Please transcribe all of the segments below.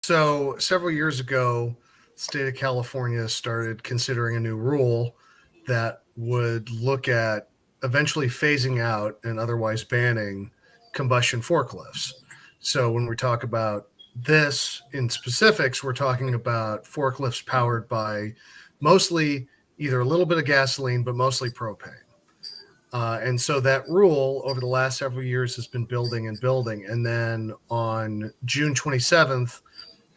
So several years ago, the state of California started considering a new rule that would look at eventually phasing out and otherwise banning combustion forklifts. So when we talk about this in specifics, we're talking about forklifts powered by mostly either a little bit of gasoline, but mostly propane. And so that rule over the last several years has been building and building. And then on June 27th,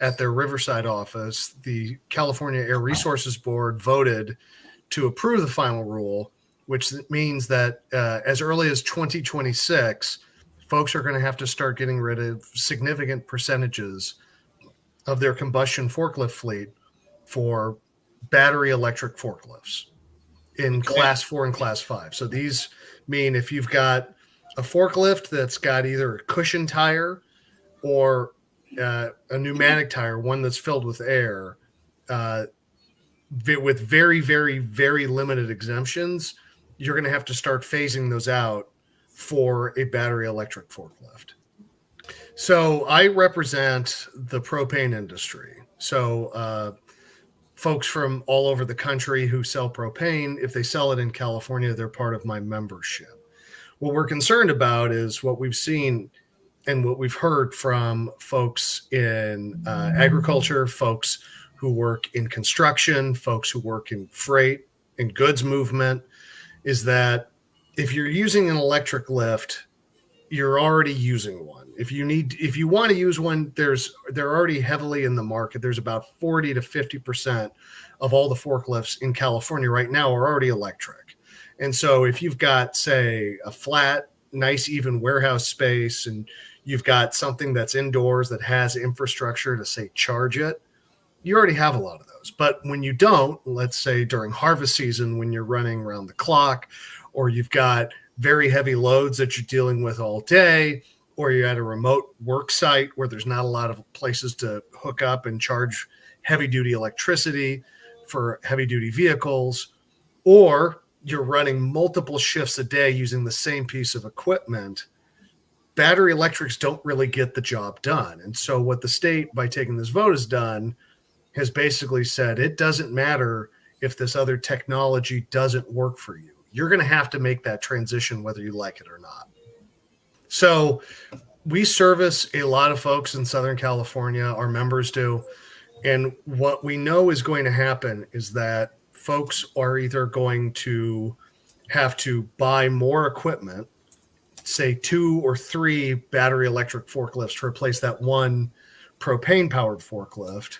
at their Riverside office, the California Air Resources Board voted to approve the final rule, which means that as early as 2026, folks are going to have to start getting rid of significant percentages of their combustion forklift fleet for battery electric forklifts in class 4 and class 5. So these mean if you've got a forklift that's got either a cushion tire or a pneumatic tire, one that's filled with air, with very, very, very limited exemptions, you're going to have to start phasing those out for a battery electric forklift. So I represent the propane industry. So folks from all over the country who sell propane, if they sell it in California, they're part of my membership. What we're concerned about is what we've seen and what we've heard from folks in agriculture, folks who work in construction, folks who work in freight and goods movement, is that if you're using an electric lift, you're already using one. If you want to use one, they're already heavily in the market. There's about 40 to 50% of all the forklifts in California right now are already electric. And so if you've got, say, a flat, nice, even warehouse space, and you've got something that's indoors that has infrastructure to, say, charge it, you already have a lot of those. But when you don't, let's say during harvest season, when you're running around the clock, or you've got very heavy loads that you're dealing with all day, or you're at a remote work site where there's not a lot of places to hook up and charge heavy duty electricity for heavy duty vehicles, or you're running multiple shifts a day using the same piece of equipment, battery electrics don't really get the job done. And so what the state, by taking this vote, has done has basically said it doesn't matter if this other technology doesn't work for you. You're going to have to make that transition whether you like it or not. So we service a lot of folks in Southern California, our members do. And what we know is going to happen is that folks are either going to have to buy more equipment, say 2 or 3 battery electric forklifts to replace that one propane powered forklift,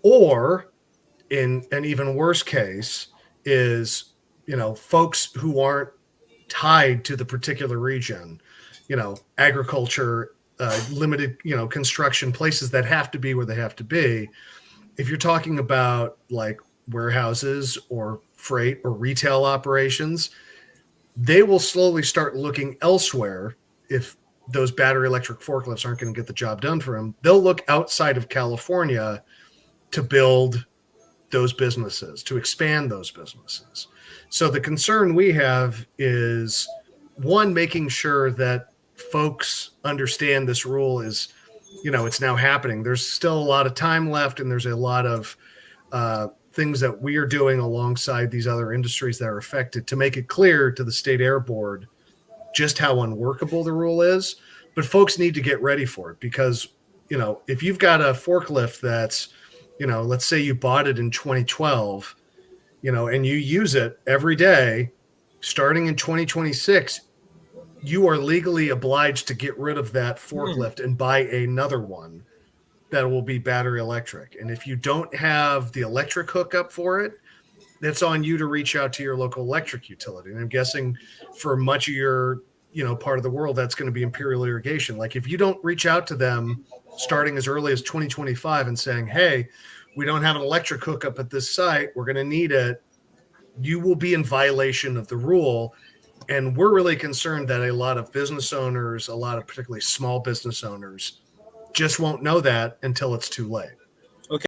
or in an even worse case is, folks who aren't tied to the particular region, agriculture, limited, construction, places that have to be where they have to be. If you're talking about like warehouses or freight or retail operations, they will slowly start looking elsewhere. If those battery electric forklifts aren't going to get the job done for them, they'll look outside of California to build those businesses, to expand those businesses. So the concern we have is, one, making sure that folks understand this rule is, it's now happening. There's still a lot of time left, and there's a lot of things that we are doing alongside these other industries that are affected to make it clear to the State Air Board just how unworkable the rule is. But folks need to get ready for it because, if you've got a forklift that's, let's say you bought it in 2012, and you use it every day, starting in 2026, you are legally obliged to get rid of that forklift and buy another one that will be battery electric. And if you don't have the electric hookup for it, that's on you to reach out to your local electric utility. And I'm guessing for much of your, part of the world, that's going to be Imperial Irrigation. Like if you don't reach out to them starting as early as 2025 and saying, hey, we don't have an electric hookup at this site, we're going to need it, you will be in violation of the rule. And we're really concerned that a lot of business owners, a lot of particularly small business owners, just won't know that until it's too late.